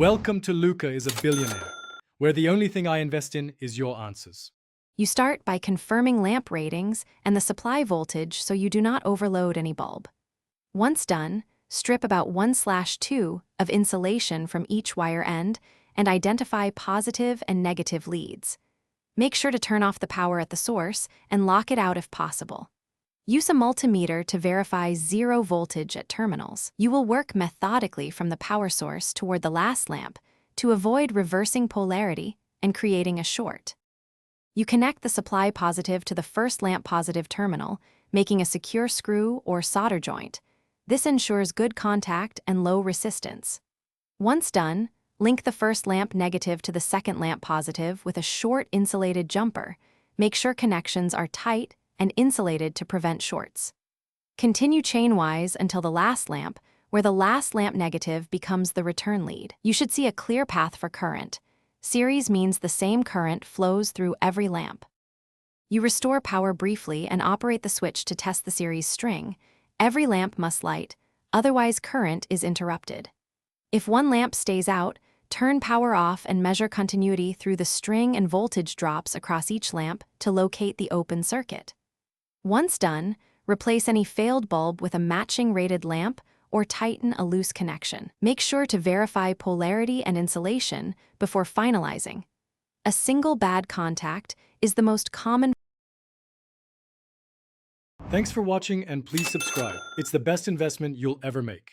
Welcome to Luca is a Billionaire, where the only thing I invest in is your answers. You start by confirming lamp ratings and the supply voltage so you do not overload any bulb. Once done, strip about 1/2 of insulation from each wire end and identify positive and negative leads. Make sure to turn off the power at the source and lock it out if possible. Use a multimeter to verify 0 voltage at terminals. You will work methodically from the power source toward the last lamp to avoid reversing polarity and creating a short. You connect the supply positive to the first lamp positive terminal, making a secure screw or solder joint. This ensures good contact and low resistance. Once done, link the first lamp negative to the second lamp positive with a short insulated jumper. Make sure connections are tight and insulated to prevent shorts. Continue chain-wise until the last lamp, where the last lamp negative becomes the return lead. You should see a clear path for current. Series means the same current flows through every lamp. You restore power briefly and operate the switch to test the series string. Every lamp must light, otherwise current is interrupted. If one lamp stays out, turn power off and measure continuity through the string and voltage drops across each lamp to locate the open circuit. Once done, replace any failed bulb with a matching rated lamp or tighten a loose connection. Make sure to verify polarity and insulation before finalizing. A single bad contact is the most common. Thanks for watching and please subscribe. It's the best investment you'll ever make.